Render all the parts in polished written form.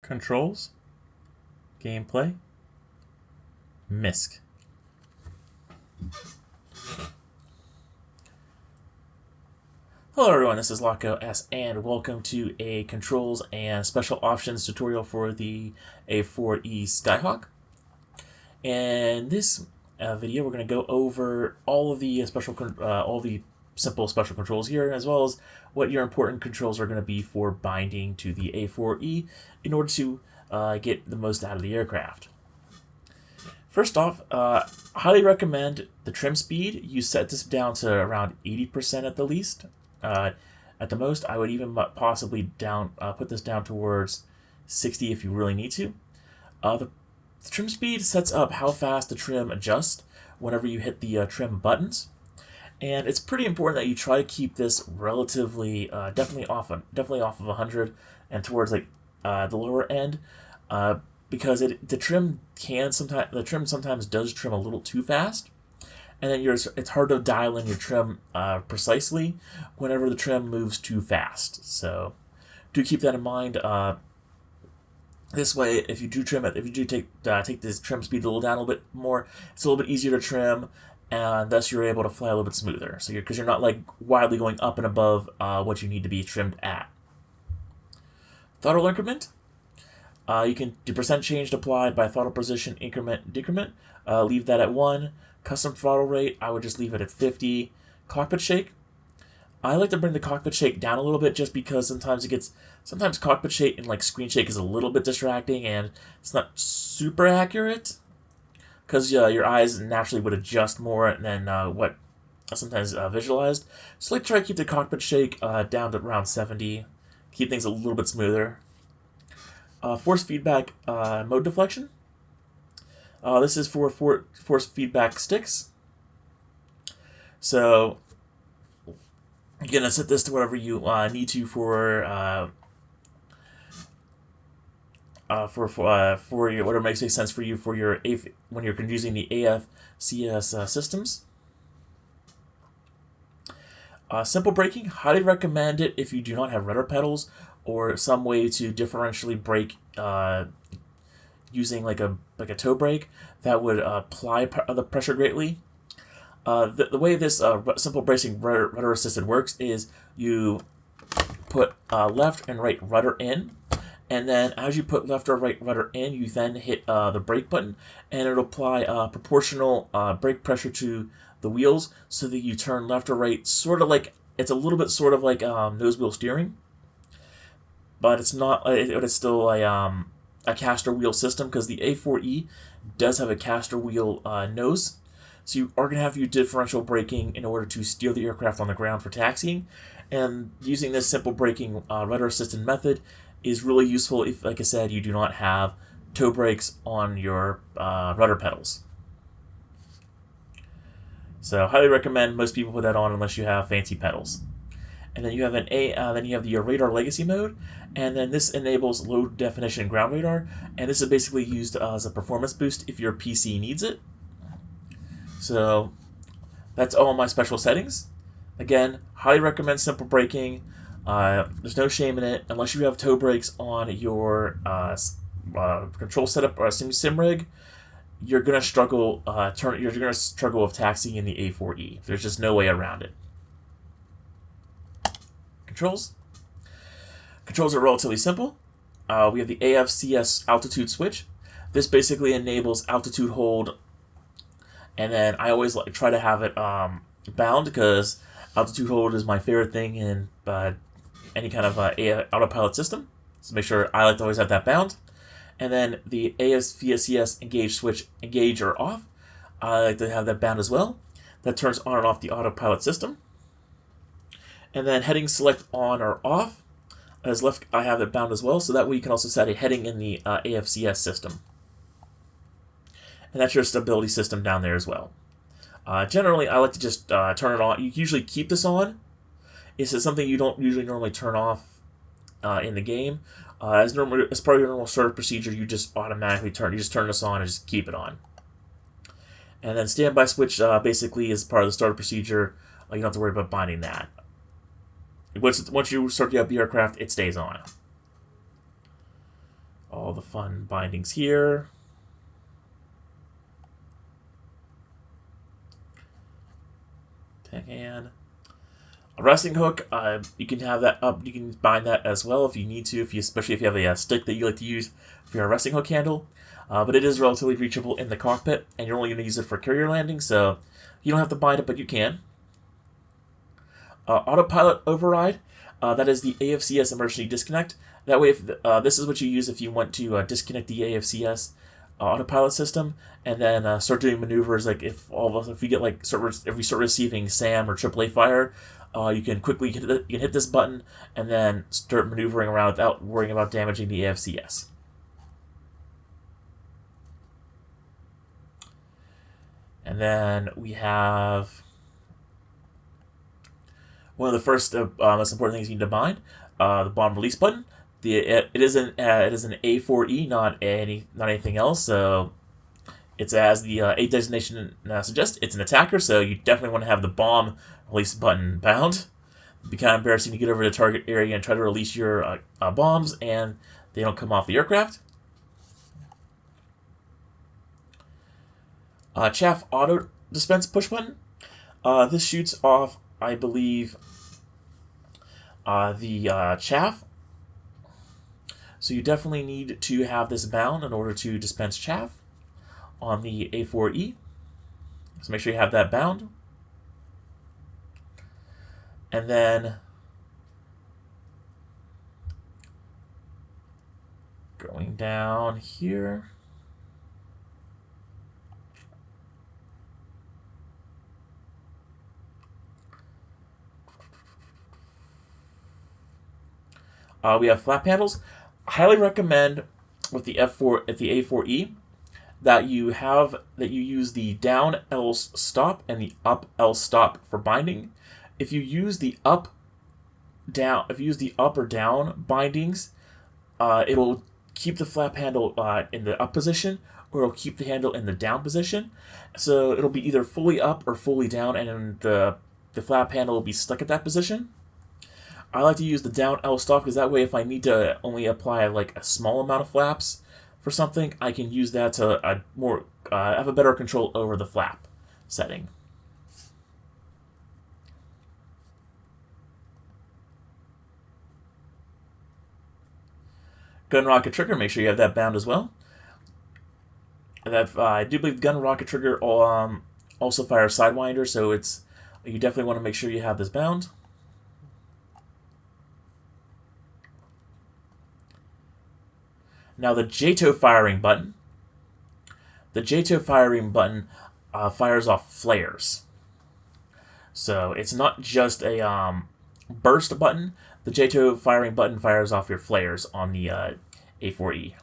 Controls, gameplay, MISC. Hello everyone, this is Locko S, and welcome to a controls and special options tutorial for the A-4E Skyhawk. In this video, we're going to go over all of the simple special controls here, as well as what your important controls are going to be for binding to the A-4E in order to get the most out of the aircraft. First off, highly recommend the trim speed. You set this down to around 80% at the least. At the most, I would even possibly put this down towards 60 if you really need to. The trim speed sets up how fast the trim adjusts whenever you hit the trim buttons, and it's pretty important that you try to keep this relatively definitely off of 100 and towards like the lower end, because the trim sometimes does trim a little too fast. And then it's hard to dial in your trim precisely whenever the trim moves too fast. So do keep that in mind. This way, if you do take this trim speed a little down a little bit more, it's a little bit easier to trim, and thus you're able to fly a little bit smoother. So because you're not like wildly going up and above what you need to be trimmed at. Throttle increment. You can do percent change applied by throttle position increment decrement. Leave that at 1. Custom throttle rate, I would just leave it at 50. Cockpit shake, I like to bring the cockpit shake down a little bit just because sometimes cockpit shake and like screen shake is a little bit distracting and it's not super accurate because your eyes naturally would adjust more than what sometimes visualized. So like try to keep the cockpit shake down to around 70, keep things a little bit smoother. Force feedback mode deflection. This is for force feedback sticks. So you're gonna set this to whatever you need to for whatever makes sense for you for your when you're using the AFCS systems. Simple braking, highly recommend it if you do not have rudder pedals or some way to differentially brake using like a toe brake that would apply the pressure greatly. The way this simple braking rudder assisted works is you put left and right rudder in, and then as you put left or right rudder in, you then hit the brake button, and it'll apply proportional brake pressure to the wheels so that you turn left or right, sort of like it's a little bit sort of like nose wheel steering, but it's not. It's still a caster wheel system because the A-4E does have a caster wheel nose. So you are going to have to use differential braking in order to steer the aircraft on the ground for taxiing. And using this simple braking rudder-assisted method is really useful if, like I said, you do not have toe brakes on your rudder pedals. So highly recommend most people put that on unless you have fancy pedals. And then you have the radar legacy mode, and then this enables low definition ground radar, and this is basically used as a performance boost if your PC needs it. So that's all my special settings. Again, highly recommend simple braking. There's no shame in it unless you have toe brakes on your control setup or sim rig. You're gonna struggle. You're gonna struggle with taxiing in the A-4E. There's just no way around it. Controls are relatively simple. We have the AFCS altitude switch. This basically enables altitude hold, and then I always try to have it bound because altitude hold is my favorite thing in any kind of autopilot system. So make sure I like to always have that bound. And then the AFCS engage switch, engage or off, I like to have that bound as well. That turns on and off the autopilot system. And then heading select on or off as left, I have it bound as well, so that way you can also set a heading in the AFCS system. And that's your stability system down there as well. Generally, I like to just turn it on. You usually keep this on. It's something you don't usually normally turn off in the game. As part of your normal startup procedure, you just automatically turn this on and just keep it on. And then standby switch basically is part of the startup procedure. You don't have to worry about binding that. Once you start up the aircraft, it stays on. the fun bindings here. And a resting hook, you can have that up. You can bind that as well if you need to, especially if you have a stick that you like to use for your resting hook handle. But it is relatively reachable in the cockpit, and you're only going to use it for carrier landing, so you don't have to bind it, but you can. Autopilot override, that is the AFCS emergency disconnect. That way, if this is what you use if you want to disconnect the AFCS autopilot system, and then start doing maneuvers. Like if we get like if we start receiving SAM or AAA fire, you can quickly hit this button and then start maneuvering around without worrying about damaging the AFCS. And then we have one of the first most important things you need to bind, the bomb release button. It is an A-4E, not anything else. So it's as the A designation suggests. It's an attacker, so you definitely want to have the bomb release button bound. It'd be kind of embarrassing to get over the target area and try to release your bombs, and they don't come off the aircraft. Chaff auto dispense push button. This shoots off, I believe, the chaff. So you definitely need to have this bound in order to dispense chaff on the A-4E. So make sure you have that bound. And then going down here. We have flap handles. I highly recommend with the A4E that you use the down L stop and the up L stop for binding. If you use the up or down bindings, it'll keep the flap handle in the up position, or it'll keep the handle in the down position. So it'll be either fully up or fully down, and the flap handle will be stuck at that position. I like to use the down L stop because that way, if I need to only apply like a small amount of flaps for something, I can use that to have a better control over the flap setting. Gun rocket trigger, make sure you have that bound as well. And I do believe gun rocket trigger also fires sidewinder, so you definitely want to make sure you have this bound. Now the JTO firing button. The JTO firing button fires off flares. So it's not just a burst button. The JTO firing button fires off your flares on the A4E.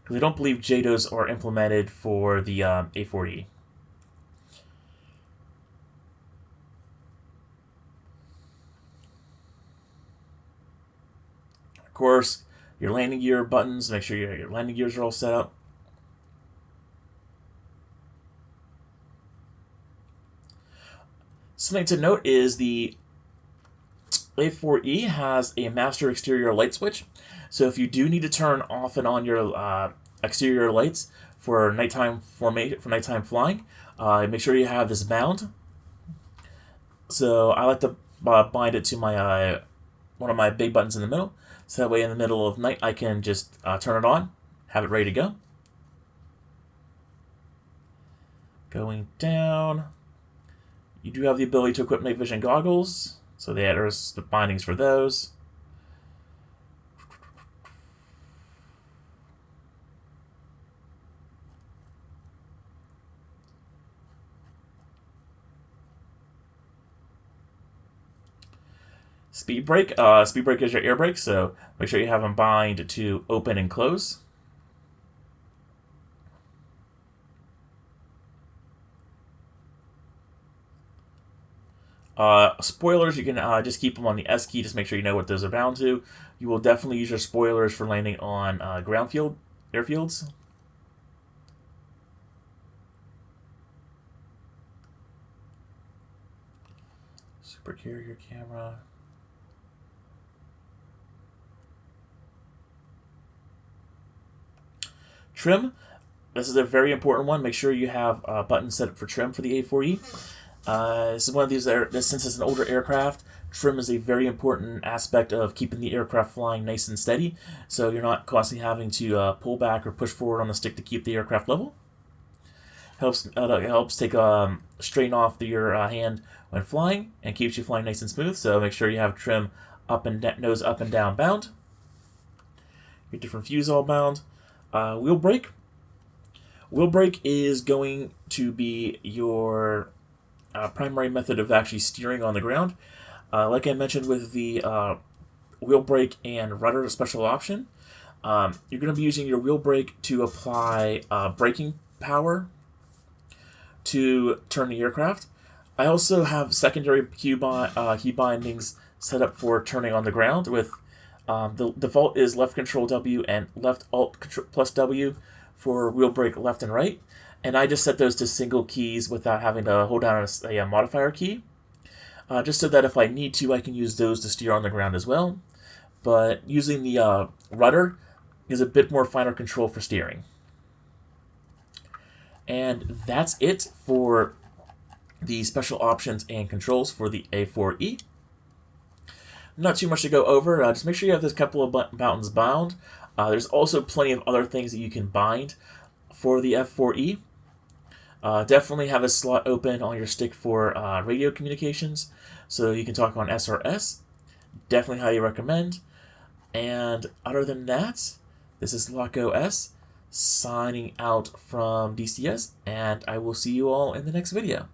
Because I don't believe JTOs are implemented for the A4E. Of course, your landing gear buttons, make sure your landing gears are all set up. Something to note is the A4E has a master exterior light switch. So if you do need to turn off and on your exterior lights for nighttime flying, make sure you have this bound. So I like to bind it to my one of my big buttons in the middle. So that way in the middle of night I can just turn it on, have it ready to go. Going down. You do have the ability to equip night vision goggles. So there's the bindings for those. Speed brake. Speed brake is your air brake, so make sure you have them bind to open and close. Spoilers, you can just keep them on the S key. Just make sure you know what those are bound to. You will definitely use your spoilers for landing on airfields. Super carrier camera. Trim. This is a very important one. Make sure you have a button set up for trim for the A-4E. This is one of these, since it's an older aircraft, trim is a very important aspect of keeping the aircraft flying nice and steady, so you're not constantly having to pull back or push forward on the stick to keep the aircraft level. Helps take strain off your hand when flying and keeps you flying nice and smooth, so make sure you have trim nose up and down bound. Your different fuse all bound. Wheel brake. Wheel brake is going to be your primary method of actually steering on the ground. Like I mentioned with the wheel brake and rudder special option, you're going to be using your wheel brake to apply braking power to turn the aircraft. I also have secondary key bindings set up for turning on the ground with the default is left control W and left alt plus W for wheel brake left and right. And I just set those to single keys without having to hold down a modifier key. Just so that if I need to, I can use those to steer on the ground as well. But using the rudder is a bit more finer control for steering. And that's it for the special options and controls for the A-4E. Not too much to go over. Just make sure you have this couple of buttons bound. There's also plenty of other things that you can bind for the F4E. Definitely have a slot open on your stick for radio communications, so you can talk on SRS. Definitely highly recommend. And other than that, this is Loco S signing out from DCS, and I will see you all in the next video.